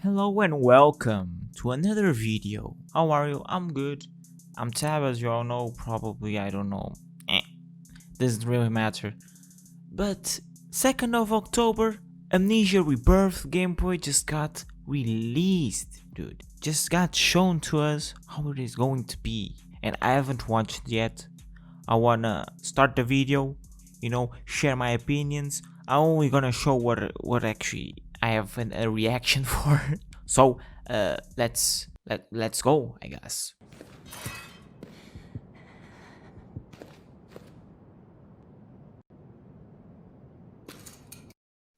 Hello and welcome to another video. How are you? I'm good. I'm Tab, as you all know. Probably, I don't know. Eh, doesn't really matter. But 2nd of October, Amnesia Rebirth gameplay just got released, dude. Just got shown to us how it is going to be. And I haven't watched it yet. I wanna start the video, share my opinions. I'm only gonna show what actually I have a reaction for. So let's go, I guess.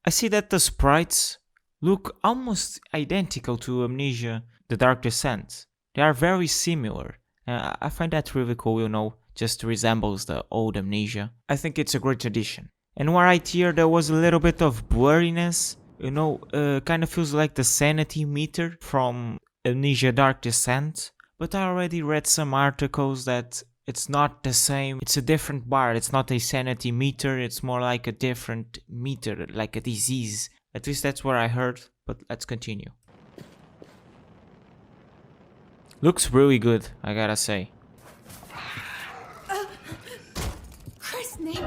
I see that the sprites look almost identical to Amnesia: The Dark Descent. They are very similar. I find that really cool, just resembles the old Amnesia. I think it's a great addition. And right here there was a little bit of blurriness, kind of feels like the sanity meter from Amnesia Dark Descent. But I already read some articles that it's not the same, it's a different bar, it's not a sanity meter, it's more like a different meter, like a disease. At least that's what I heard, but let's continue. Looks really good, I gotta say. Christ's name!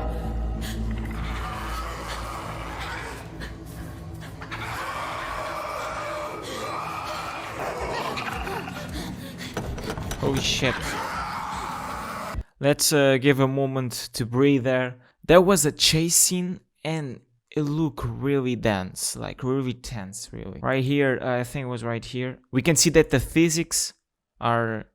Holy shit. Let's give a moment to breathe there. There was a chase scene and it looked really dense, like really tense, really. Right here, I think it was right here. We can see that the physics are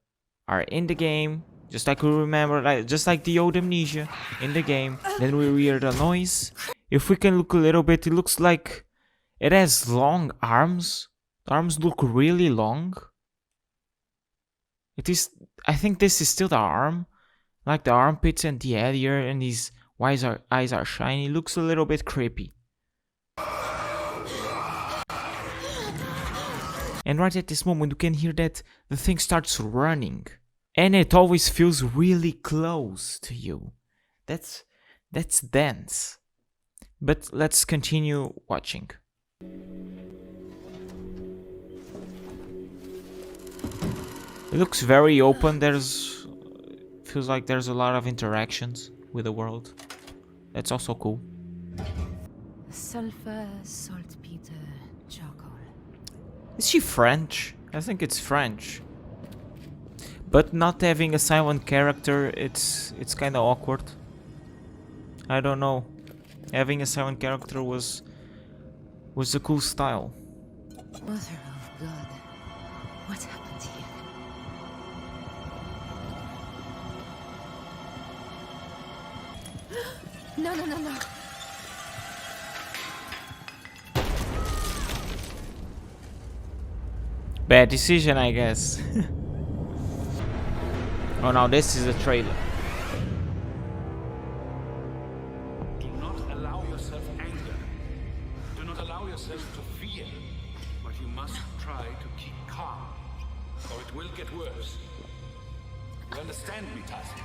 in the game, just like we remember, just like the old Amnesia in the game. Then we hear the noise. If we can look a little bit, it looks like it has long arms. The arms look really long. It is. I think this is still the arm, like the armpits and the head here, and his eyes are shiny. Looks a little bit creepy. And right at this moment, you can hear that the thing starts running, and it always feels really close to you. That's dense. But let's continue watching. It looks very open. Feels like there's a lot of interactions with the world. That's also cool. Sulfur, saltpeter, charcoal. Is she French? I think it's French. But not having a silent character, it's kind of awkward. I don't know. Having a silent character was a cool style. Mother of God, what happened here? No. Bad decision, I guess. Oh, now this is a trailer. Do not allow yourself anger. Do not allow yourself to fear. But you must try to keep calm, or it will get worse. You understand me, Tassi?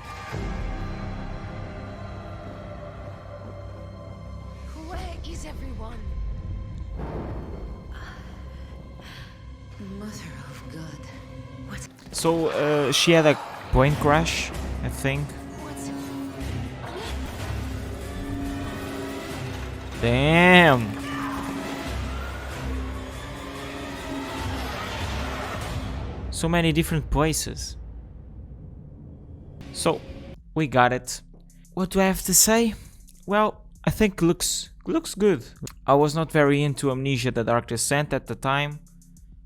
Where is everyone? Mother of God, what? So she had a plane crash, I think. What's... Damn. So many different places. So we got it. What do I have to say? Well, I think looks good. I was not very into Amnesia: The Dark Descent at the time,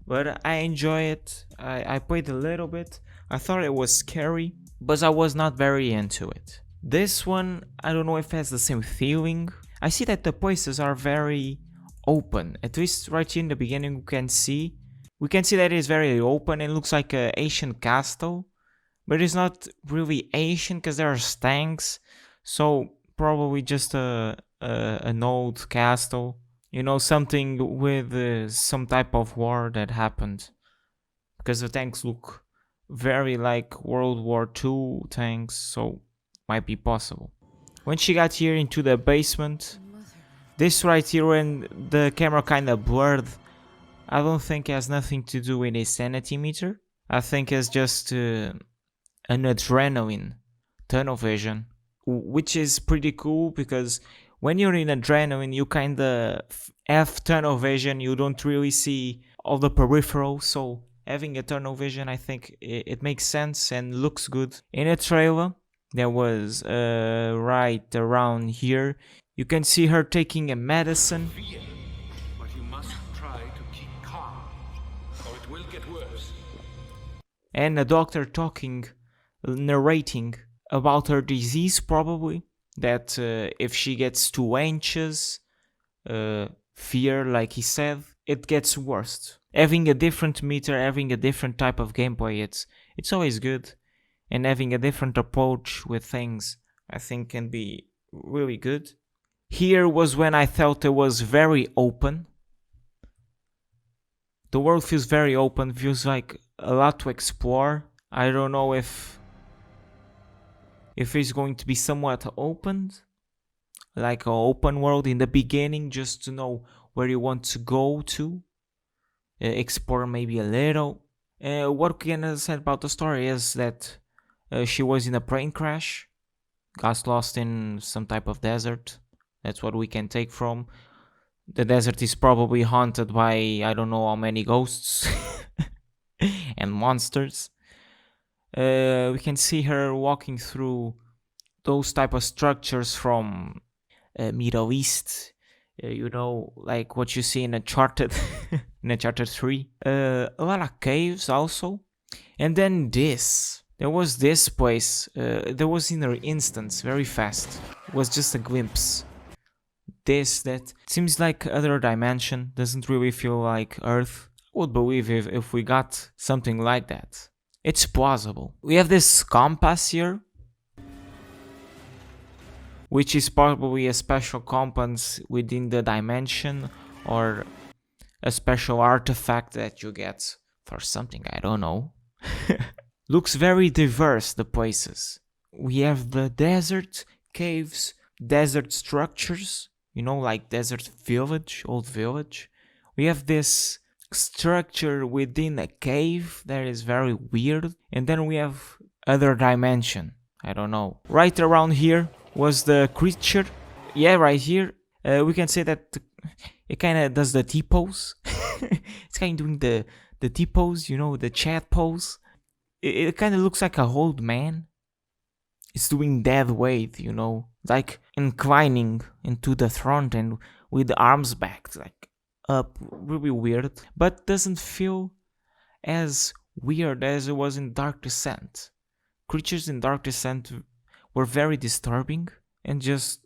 but I enjoy it. I played a little bit. I thought it was scary, but I was not very into it. This one, I don't know if it has the same feeling. I see that the places are very open. At least right here in the beginning, we can see that it's very open. It looks like an Asian castle, but it's not really Asian because there are stanks. So probably just an old castle. Something with some type of war that happened. Because the tanks look very like World War II tanks, so might be possible. When she got here into the basement, this right here when the camera kind of blurred, I don't think it has nothing to do with a sanity meter. I think it's just an adrenaline tunnel vision, which is pretty cool because when you're in adrenaline, you kind of have tunnel vision. You don't really see all the peripherals, so having a tunnel vision, I think it makes sense and looks good. In a trailer, that was right around here, you can see her taking a medicine. Fear, but you must try to keep calm, or it will get worse. And a doctor talking, narrating about her disease, probably that if she gets too anxious, fear, like he said, it gets worse. Having a different meter, having a different type of gameplay, it's always good, and having a different approach with things, I think, can be really good. Here was when I felt it was very open. The world feels very open, feels like a lot to explore. I don't know if it's going to be somewhat opened, like an open world in the beginning, just to know where you want to go to, explore maybe a little. What can I say about the story is that she was in a plane crash, got lost in some type of desert. That's what we can take from. The desert is probably haunted by I don't know how many ghosts and monsters. We can see her walking through those type of structures from Middle East, like what you see in Uncharted, in Uncharted 3. A lot of caves also, and then there was this place. There was in an instance, very fast. It was just a glimpse. That seems like other dimension. Doesn't really feel like Earth. I would believe if we got something like that. It's plausible. We have this compass here, which is probably a special compass within the dimension or a special artifact that you get for something, I don't know. Looks very diverse, the places. We have the desert, caves, desert structures, like desert village, old village. We have this structure within a cave that is very weird, and then we have other dimension, I don't know. Right around here was the creature. Yeah, right here. We can say that it kind of does the T-pose. It's kind of doing the T-pose, the chat pose. It kind of looks like a old man. It's doing dead weight, like inclining into the front and with the arms back, like up, really weird. But doesn't feel as weird as it was in Dark Descent. Creatures in Dark Descent were very disturbing and just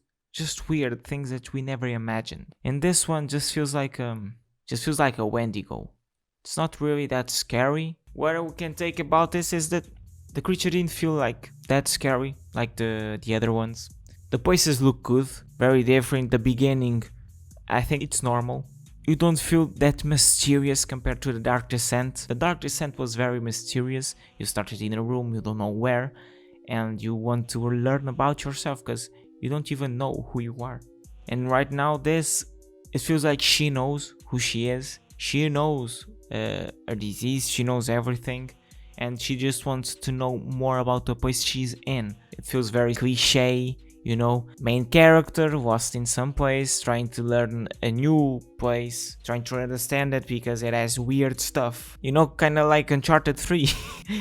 weird things that we never imagined. And this one just feels like a Wendigo. It's not really that scary. What we can take about this is that the creature didn't feel like that scary like the other ones. The places look good, very different. The beginning, I think it's normal. You don't feel that mysterious compared to the Dark Descent. The Dark Descent was very mysterious. You started in a room, you don't know where, and you want to learn about yourself because you don't even know who you are. And right now it feels like she knows who she is. She knows her disease, she knows everything, and she just wants to know more about the place she's in. It feels very cliche, main character lost in some place, trying to learn a new place, trying to understand it because it has weird stuff. Kind of like Uncharted 3,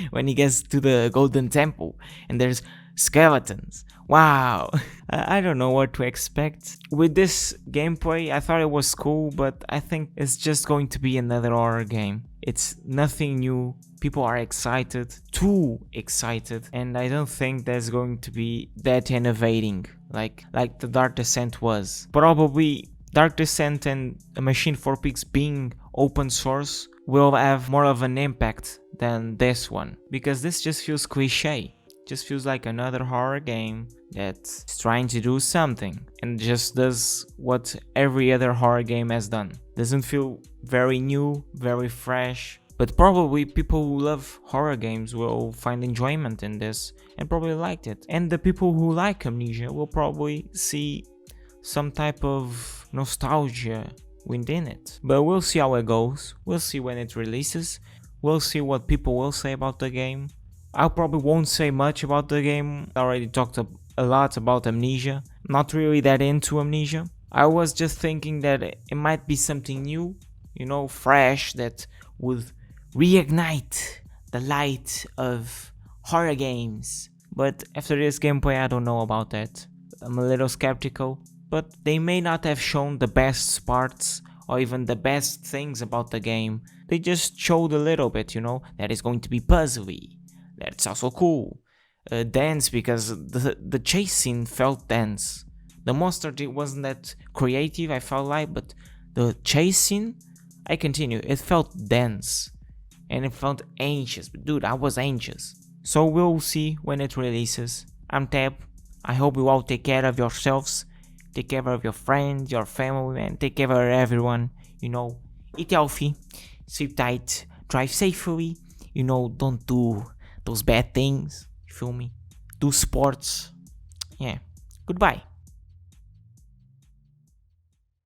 when he gets to the Golden Temple and there's skeletons. Wow. I don't know what to expect. With this gameplay, I thought it was cool, but I think it's just going to be another horror game. It's nothing new. People are excited, too excited, and I don't think there's going to be that innovating like the Dark Descent was. Probably Dark Descent and A Machine for Pigs being open source will have more of an impact than this one, because this just feels cliche. Just feels like another horror game that's trying to do something and just does what every other horror game has done. Doesn't feel very new, very fresh, but probably people who love horror games will find enjoyment in this and probably liked it. And the people who like Amnesia will probably see some type of nostalgia within it. But we'll see how it goes. We'll see when it releases. We'll see what people will say about the game. I probably won't say much about the game. I already talked a lot about Amnesia. Not really that into Amnesia. I was just thinking that it might be something new, fresh, that would reignite the light of horror games. But after this gameplay, I don't know about that. I'm a little skeptical. But they may not have shown the best parts or even the best things about the game. They just showed a little bit, that it's going to be puzzly. That's also cool. Dense, because the chase scene felt dense. The monster wasn't that creative, I felt like, but the chase scene, I continue, it felt dense. And it felt anxious. But dude, I was anxious. So we'll see when it releases. I'm Tab. I hope you all take care of yourselves. Take care of your friends, your family, and take care of everyone. Eat healthy, sleep tight, drive safely. Don't do those bad things. You feel me? Do sports. Yeah. Goodbye.